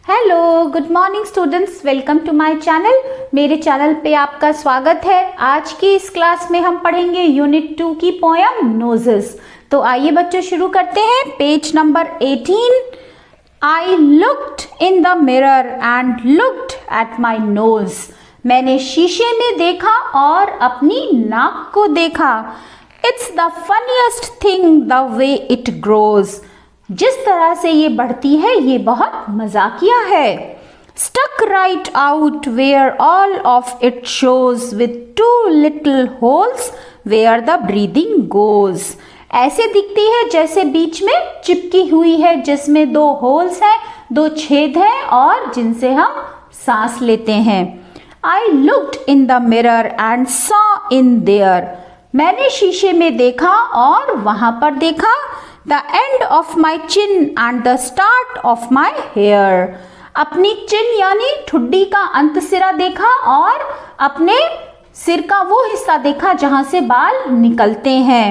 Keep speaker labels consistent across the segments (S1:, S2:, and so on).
S1: Hello, good morning students, welcome to my channel. मेरे channel पे आपका स्वागत है। आज की इस क्लास में हम पढ़ेंगे यूनिट 2 की पोयम नोजेस। तो आइए बच्चों शुरू करते हैं। Page number 18। I looked in the mirror and looked at my nose. मैंने शीशे में देखा और अपनी नाक को देखा। It's the funniest thing the way it grows. जिस तरह से ये बढ़ती है ये बहुत मजाकिया है। Stuck right out where all of it shows with 2 little holes where the breathing goes. ऐसे दिखती है जैसे बीच में चिपकी हुई है, जिसमें 2 होल्स हैं, 2 छेद हैं और जिनसे हम सांस लेते हैं। I looked in the mirror and saw in their. मैंने शीशे में देखा और वहां पर देखा। The end of my chin and the start of my hair. अपनी चिन यानी ठुड्डी का अंत सिरा देखा और अपने सिर का वो हिस्सा देखा जहां से बाल निकलते हैं।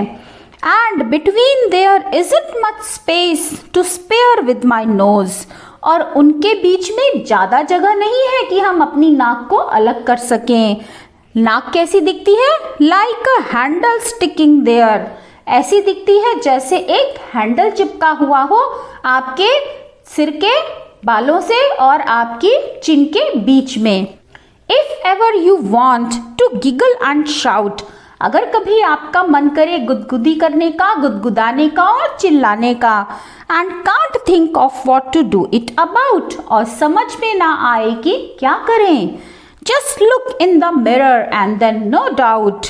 S1: And between there isn't much space to spare with my nose. और उनके बीच में ज्यादा जगह नहीं है कि हम अपनी नाक को अलग कर सकें। नाक कैसी दिखती है? Like a handle sticking there. ऐसी दिखती है जैसे एक हैंडल चिपका हुआ हो आपके सिर के बालों से और आपकी चिन के बीच में। If ever you want to giggle and shout, अगर कभी आपका मन करे गुदगुदी करने का, गुदगुदाने का और चिल्लाने का, and can't think of what to do it about, और समझ में ना आए कि क्या करें, just look in the mirror and then no doubt.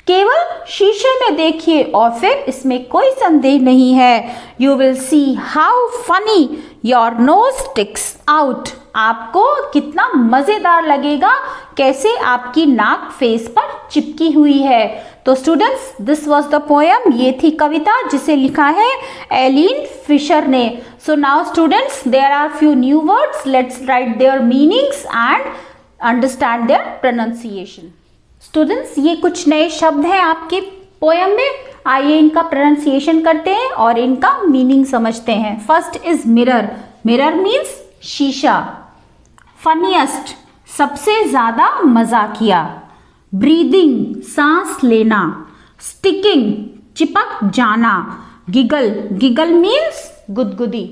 S1: केवल शीशे में देखिए और फिर इसमें कोई संदेह नहीं है। You will see how funny your nose sticks out. आपको कितना मजेदार लगेगा कैसे आपकी नाक फेस पर चिपकी हुई है। तो students, this was the poem. ये थी कविता जिसे लिखा है एलिन फिशर ने। So now students, there are few new words. Let's write their meanings and understand their pronunciation. Students, ये कुछ नए शब्द हैं आपके पोयम में। आइए इनका प्रोनाउंसिएशन करते हैं और इनका मीनिंग समझते हैं। First is mirror. Mirror means शीशा। फनीएस्ट, सबसे ज्यादा मजाकिया। ब्रीदिंग, सांस लेना। स्टिकिंग, चिपक जाना। गिगल, गिगल मीन्स गुदगुदी।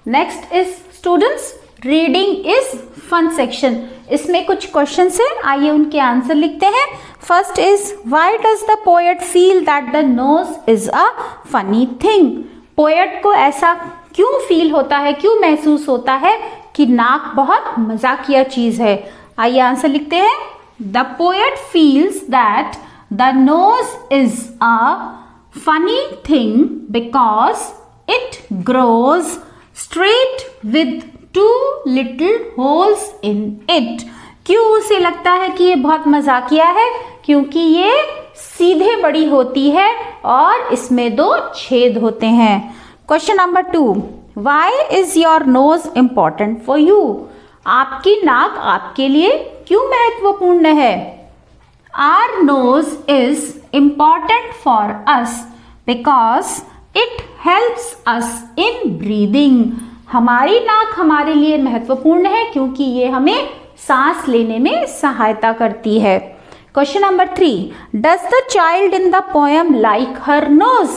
S1: Next is students reading is fun section. इसमें कुछ क्वेश्चन है, आइए उनके आंसर लिखते हैं। First is why does the poet feel that the nose is a funny thing. Poet को ऐसा क्यों फील होता है, क्यों महसूस होता है कि नाक बहुत मजाकिया चीज है। आइए आंसर लिखते हैं। The poet feels that the nose is a funny thing because it grows straight with 2 little holes in it. क्यों उसे लगता है कि ये बहुत मजाकिया है? क्योंकि ये सीधे बड़ी होती है और इसमें 2 छेद होते हैं। Question number 2, Why is your nose important for you? आपकी नाक आपके लिए क्यों महत्वपूर्ण है? Our nose is important for us because it helps us in breathing. हमारी नाक हमारे लिए महत्वपूर्ण है क्योंकि ये हमें सांस लेने में सहायता करती है। Question number 3, does the child in the poem like her nose?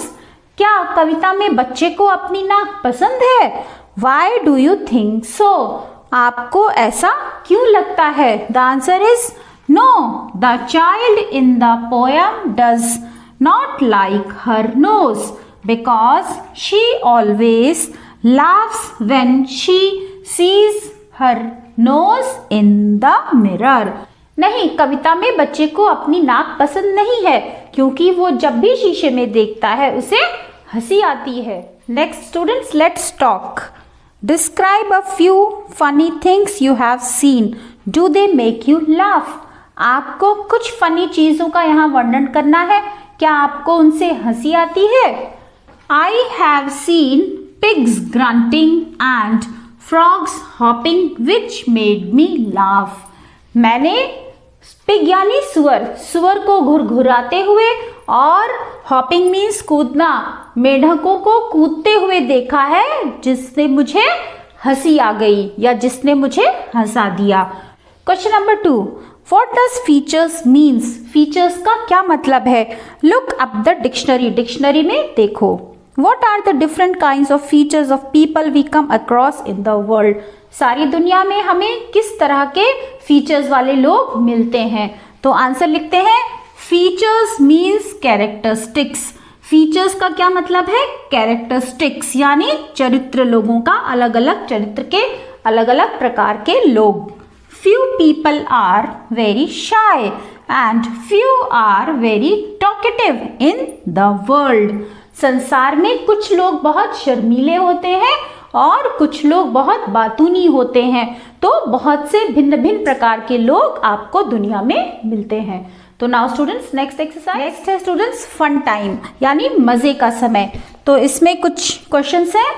S1: क्या कविता में बच्चे को अपनी नाक पसंद है? Why do you think so? आपको ऐसा क्यों लगता है? The answer is no, the child in the poem does not like her nose because she always laughs when she sees her nose in the mirror. नहीं, कविता में बच्चे को अपनी नाक पसंद नहीं है क्योंकि वो जब भी शीशे में देखता है उसे हंसी आती है। Next students, let's talk. Describe a few funny things you have seen. Do they make you laugh? आपको कुछ फनी चीजों का यहाँ वर्णन करना है। क्या आपको उनसे हंसी आती है? I have seen pigs grunting and frogs hopping which made me laugh. मैंने पिग यानी सुअर, सुअर को घुरघुराते हुए और हॉपिंग मीन्स कूदना, मेढकों को कूदते हुए देखा है जिससे मुझे हंसी आ गई या जिसने मुझे हंसा दिया। Question number 2, what does features means? Features का क्या मतलब है? Look up the dictionary, dictionary में देखो। What are the different kinds of features of people we come across in the world? सारी दुनिया में हमें किस तरह के फीचर्स वाले लोग मिलते हैं? तो आंसर लिखते हैं, फीचर्स मीन्स कैरेक्टरिस्टिक्स। फीचर्स का क्या मतलब है? कैरेक्टरिस्टिक्स यानी चरित्र, लोगों का अलग अलग चरित्र के अलग अलग प्रकार के लोग। Few people are very shy and few are very talkative in the world. संसार में कुछ लोग बहुत शर्मीले होते हैं और कुछ लोग बहुत बातूनी होते हैं। तो बहुत से भिन्न भिन्न प्रकार के लोग आपको दुनिया में मिलते हैं। तो now students, next exercise. Next है स्टूडेंट्स फन टाइम यानी मजे का समय। तो इसमें कुछ क्वेश्चंस हैं।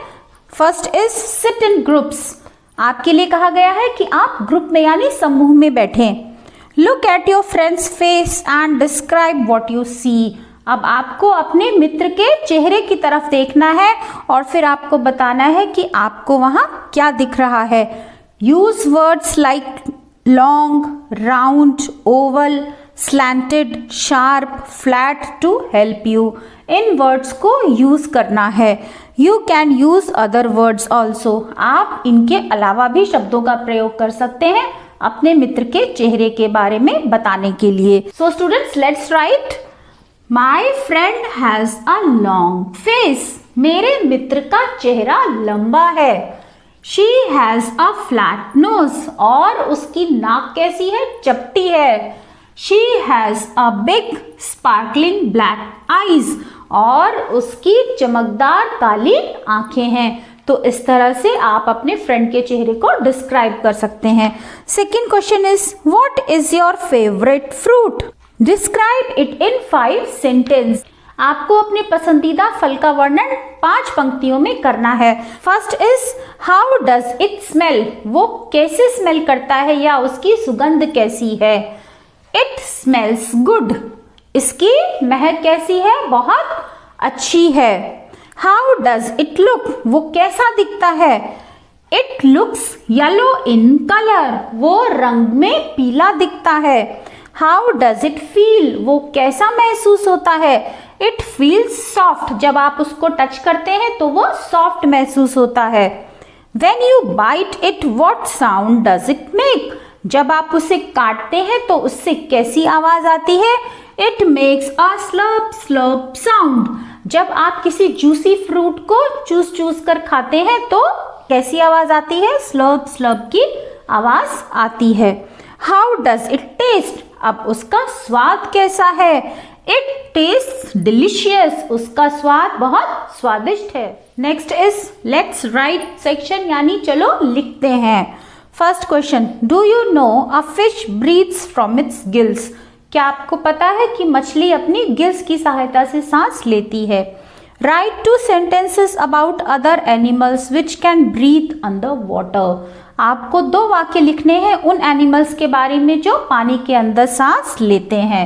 S1: First is sit in groups. आपके लिए कहा गया है कि आप ग्रुप में यानी समूह में बैठें। Look at your friend's face and describe what you see. अब आपको अपने मित्र के चेहरे की तरफ देखना है और फिर आपको बताना है कि आपको वहां क्या दिख रहा है। Use words like long, round, oval, slanted, sharp, flat to help you. इन वर्ड्स को यूज करना है। You can use other words also. आप इनके अलावा भी शब्दों का प्रयोग कर सकते हैं अपने मित्र के चेहरे के बारे में बताने के लिए। So students, let's write. My friend has a long face. मेरे मित्र का चेहरा लंबा है। She has a flat knows. और उसकी नाक कैसी है? चपटी है। She has a big sparkling black eyes. और उसकी चमकदार काली आंखें हैं। तो इस तरह से आप अपने फ्रेंड के चेहरे को डिस्क्राइब कर सकते हैं। Second question is, what is your favourite fruit? Describe it in 5 sentence. आपको अपने पसंदीदा फल का वर्णन 5 पंक्तियों में करना है। First is, how does it smell? वो कैसे स्मेल करता है या उसकी सुगंध कैसी है? It smells good. इसकी महक कैसी है? बहुत अच्छी है। How does it look? वो कैसा दिखता है? It looks yellow in colour. वो रंग में पीला दिखता है। How does it feel? वो कैसा महसूस होता है? It feels soft. जब आप उसको टच करते हैं तो वो सॉफ्ट महसूस होता है। When you bite it, what sound does it make? जब आप उसे काटते हैं तो उससे कैसी आवाज आती है? It makes a slurp slurp sound. जब आप किसी जूसी फ्रूट को चूस कर खाते हैं तो कैसी आवाज आती है? स्लर्प स्लर्प की आवाज आती है। How does it taste? अब उसका स्वाद कैसा है? It tastes delicious. उसका स्वाद बहुत स्वादिष्ट है। Next is let's write section यानी चलो लिखते हैं। First question, do you know a fish breathes from its gills? क्या आपको पता है कि मछली अपनी गिल्स की सहायता से सांस लेती है? Write 2 sentences about other animals which can breathe under water. आपको 2 वाक्य लिखने हैं उन एनिमल्स के बारे में जो पानी के अंदर सांस लेते हैं।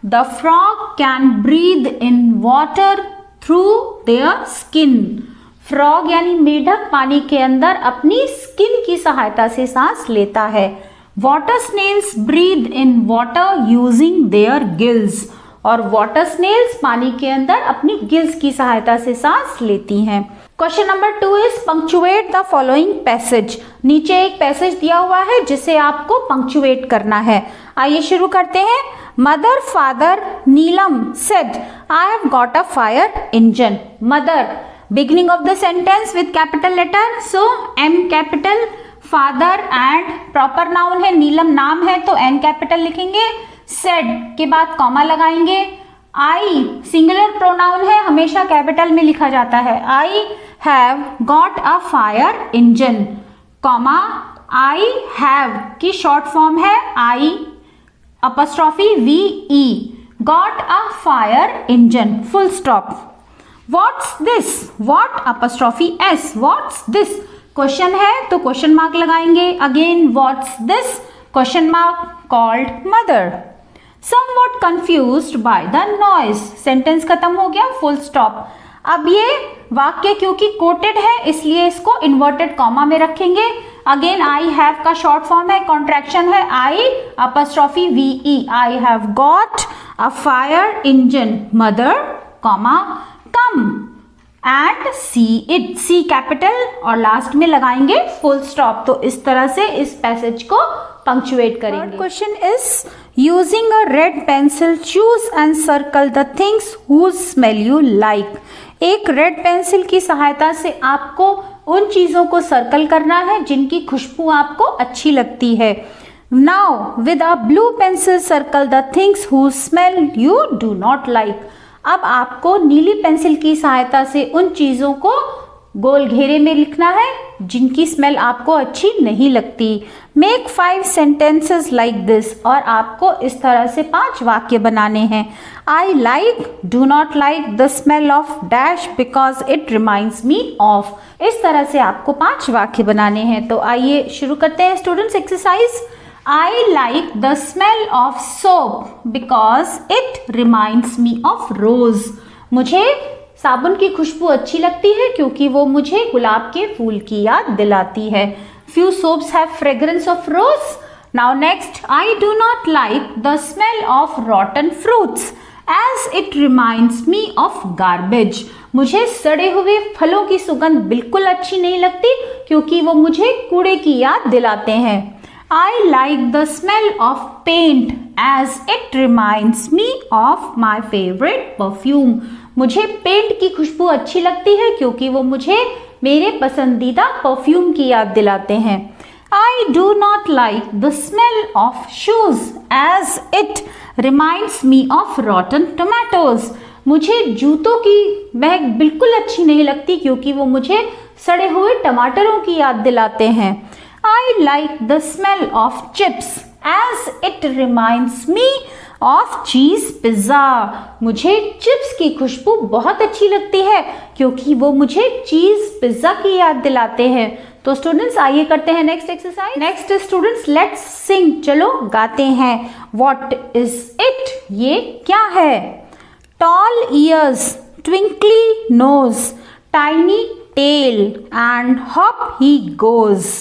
S1: The frog can breathe in water through their skin. Frog यानी मेढक पानी के अंदर अपनी स्किन की सहायता से सांस लेता है। Water snails breathe in water using their gills. और वाटर स्नेल्स पानी के अंदर अपनी गिल्स की सहायता से सांस लेती हैं। Question number 2 is punctuate the following passage. नीचे एक पैसेज दिया हुआ है जिसे आपको पंक्चुएट करना है। आइए शुरू करते हैं। Mother father Neelam said I have got a fire engine. Mother, beginning of the sentence with capital letter, so M capital, father and proper noun है, नीलम नाम है तो N capital लिखेंगे। said के बाद कॉमा लगाएंगे। I singular pronoun है, हमेशा कैपिटल में लिखा जाता है। I have got a fire engine, comma I have की शॉर्ट फॉर्म है I apostrophe VE, got a fire engine, full stop। What's this? What apostrophe S? What's this? Question है तो क्वेश्चन मार्क लगाएंगे। Again what's this? Question mark called mother. Somewhat confused by the noise. Sentence खत्म हो गया, full stop. अब ये वाक्य क्योंकि कोटेड है इसलिए इसको इन्वर्टेड कॉमा में रखेंगे। अगेन आई हैव का शॉर्ट फॉर्म है, कॉन्ट्रैक्शन है I apostrophe V, I have got a fire engine mother comma come and see it, see capital और लास्ट में लगाएंगे फुल स्टॉप। तो इस तरह से इस पैसेज को पंक्चुएट करेंगे। Question is using a red pencil choose and circle the things whose smell you like. एक रेड पेंसिल की सहायता से आपको उन चीजों को सर्कल करना है जिनकी खुशबू आपको अच्छी लगती है। Now with a blue pencil circle the things whose smell you do not like. अब आपको नीली पेंसिल की सहायता से उन चीजों को गोल घेरे में लिखना है जिनकी स्मेल आपको अच्छी नहीं लगती। मेक 5 सेंटेंसेस लाइक दिस, और आपको इस तरह से 5 वाक्य बनाने हैं। I like, do not like the smell of dash because it reminds me of. इस तरह से आपको 5 वाक्य बनाने हैं। तो आइए शुरू करते हैं students exercise. I like the smell of soap because it reminds me of rose. मुझे साबुन की खुशबू अच्छी लगती है क्योंकि वो मुझे गुलाब के फूल की याद दिलाती है। Few soaps have fragrance of rose. Now next, I do not like the smell of rotten fruits as it reminds me of garbage. मुझे सड़े हुए फलों की सुगंध बिल्कुल अच्छी नहीं लगती क्योंकि वो मुझे कूड़े की याद दिलाते हैं। I like the smell of paint as it reminds me of my favorite perfume. मुझे पेंट की खुशबू अच्छी लगती है क्योंकि वो मुझे मेरे पसंदीदा परफ्यूम की याद दिलाते हैं। I do not like the smell of shoes as it reminds me of rotten tomatoes. मुझे जूतों की महक बिल्कुल अच्छी नहीं लगती क्योंकि वो मुझे सड़े हुए टमाटरों की याद दिलाते हैं। I like the smell of chips as it reminds me of cheese pizza. मुझे चिप्स की खुशबू बहुत अच्छी लगती है क्योंकि वो मुझे चीज पिज्जा की याद दिलाते हैं। तो स्टूडेंट्स आइए करते हैं next exercise. Next students let's सिंग, चलो गाते हैं। What is it? ये क्या है? Tall ears, twinkly nose, tiny tail and hop he goes.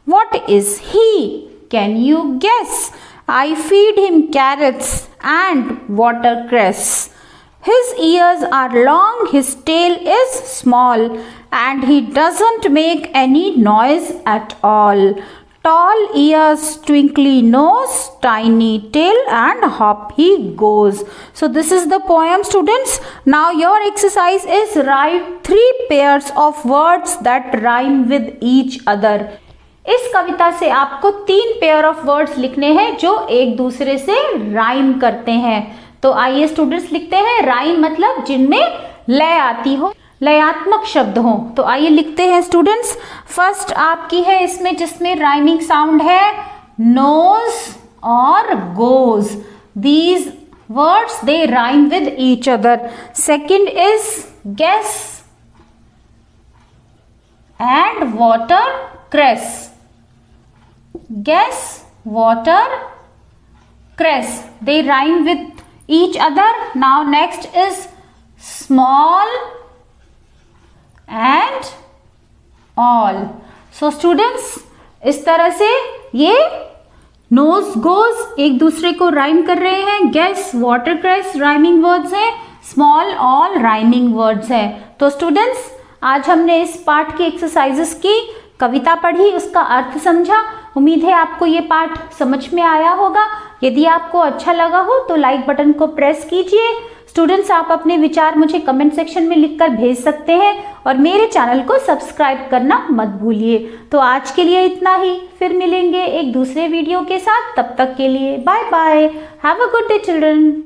S1: What is he? Can you guess? I feed him carrots and watercress. His ears are long, his tail is small, and he doesn't make any noise at all. Tall ears, twinkly nose, tiny tail, and hop he goes. So this is the poem, students. Now your exercise is write 3 pairs of words that rhyme with each other. इस कविता से आपको 3 pair of words लिखने हैं जो एक दूसरे से rhyme करते हैं। तो आइए स्टूडेंट्स लिखते हैं। राइम मतलब जिनमें लय आती हो, लयात्मक शब्द हो। तो आइए लिखते हैं स्टूडेंट्स। फर्स्ट आपकी है इसमें जिसमें राइमिंग साउंड है नोज और goes. These words they rhyme with each other. Second is guess and water cress. Guess, water, cress. They rhyme with each other. Now next is small and all. So students, इस तरह से ये nose goes एक दूसरे को rhyme कर रहे हैं। Guess, water, cress rhyming words हैं। Small, all राइमिंग वर्ड्स हैं। तो स्टूडेंट्स आज हमने इस पाठ की एक्सरसाइजेस की, कविता पढ़ी, उसका अर्थ समझा। उम्मीद है आपको ये पाठ समझ में आया होगा। यदि आपको अच्छा लगा हो तो लाइक बटन को प्रेस कीजिए। स्टूडेंट्स आप अपने विचार मुझे कमेंट सेक्शन में लिखकर भेज सकते हैं और मेरे चैनल को सब्सक्राइब करना मत भूलिए। तो आज के लिए इतना ही, फिर मिलेंगे एक दूसरे वीडियो के साथ। तब तक के लिए bye bye. Have a good day children.